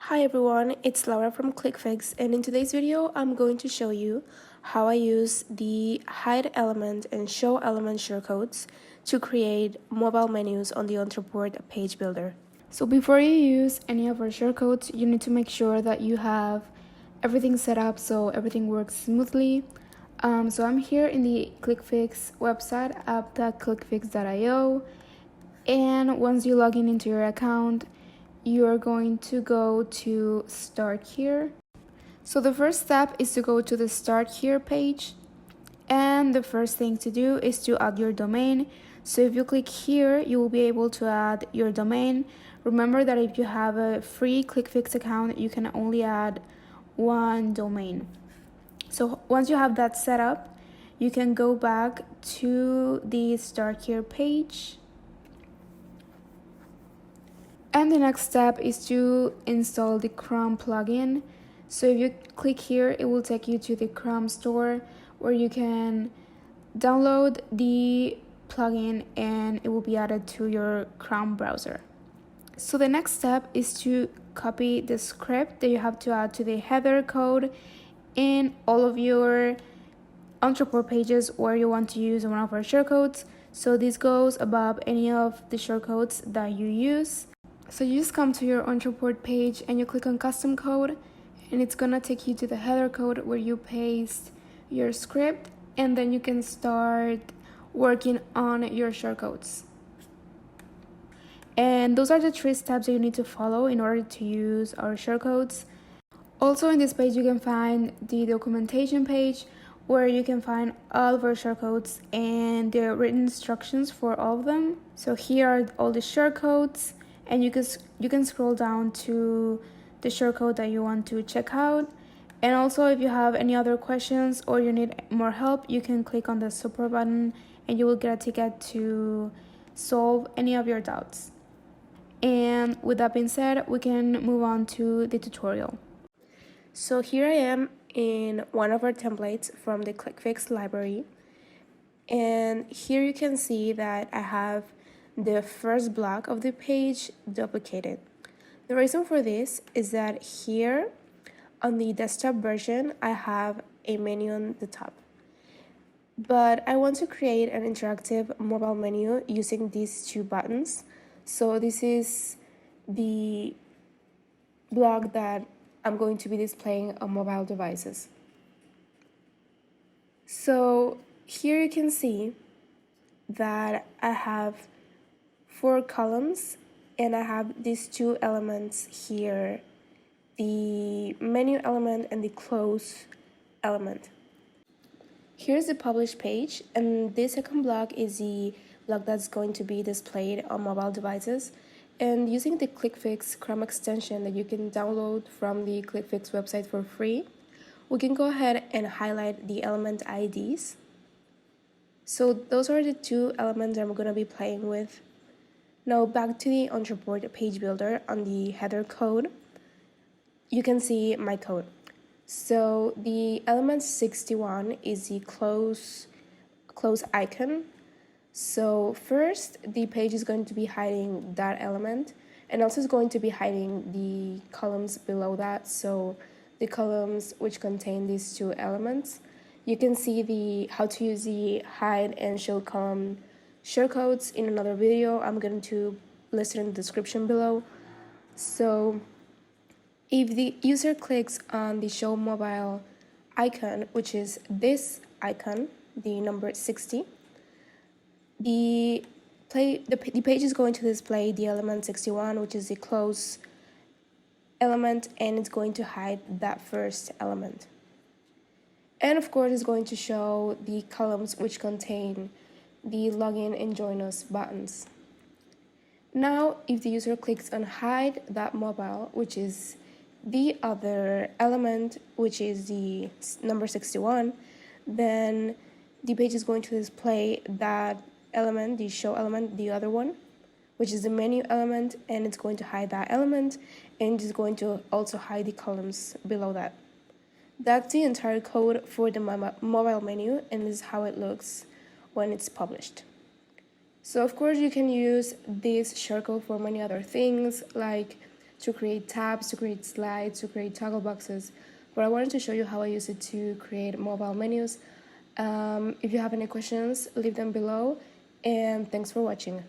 Hi everyone, it's Laura from ClickFix, and in today's video I'm going to show you how I use the hide element and show element shortcodes to create mobile menus on the Ontraport page builder. So before you use any of our shortcodes, you need to make sure that you have everything set up so everything works smoothly. So I'm here in the ClickFix website, app.clickfix.io, and once you log in into your account, you are going to go to Start Here. So the first step is to go to the Start Here page, and the first thing to do is to add your domain. So if you click here, you will be able to add your domain. Remember that if you have a free ClickFix account, you can only add one domain. So once you have that set up, you can go back to the Start Here page. And the next step is to install the Chrome plugin. So if you click here, it will take you to the Chrome store where you can download the plugin and it will be added to your Chrome browser. So the next step is to copy the script that you have to add to the header code in all of your Ontraport pages where you want to use one of our shortcodes. So this goes above any of the shortcodes that you use. So you just come to your Ontraport page and you click on custom code, and it's gonna take you to the header code where you paste your script, and then you can start working on your shortcodes. And those are the 3 steps that you need to follow in order to use our shortcodes. Also in this page you can find the documentation page where you can find all of our shortcodes and the written instructions for all of them. So here are all the shortcodes, and you can scroll down to the shortcode that you want to check out. And also if you have any other questions or you need more help, you can click on the support button and you will get a ticket to solve any of your doubts. And with that being said, we can move on to the tutorial. So here I am in one of our templates from the ClickFix library, and here you can see that I have the first block of the page duplicated. The reason for this is that here on the desktop version I have a menu on the top, but I want to create an interactive mobile menu using these 2 buttons. So this is the block that I'm going to be displaying on mobile devices. So here you can see that I have 4 columns and I have these 2 elements here, the menu element and the close element. Here's the publish page, and this second block is the block that's going to be displayed on mobile devices. And using the ClickFix Chrome extension that you can download from the ClickFix website for free, we can go ahead and highlight the element IDs. So those are the 2 elements I'm going to be playing with. Now back to the Ontraport page builder. On the header code, you can see my code. So the element 61 is the close icon. So first, the page is going to be hiding that element, and also is going to be hiding the columns below that. So the columns which contain these 2 elements. You can see how to use the hide and show column shortcodes in another video. I'm going to list it in the description below. So if the user clicks on the show mobile icon, which is this icon, the number 60, the page is going to display the element 61, which is the close element, and it's going to hide that first element. And of course, it's going to show the columns which contain the login and join us buttons. Now, if the user clicks on hide that mobile, which is the other element, which is the number 61, then the page is going to display that element, the show element, the other one, which is the menu element, and it's going to hide that element, and it's going to also hide the columns below that. That's the entire code for the mobile menu, and this is how it looks when it's published. So of course you can use this shortcode for many other things, like to create tabs, to create slides, to create toggle boxes, but I wanted to show you how I use it to create mobile menus. If you have any questions, leave them below, and thanks for watching.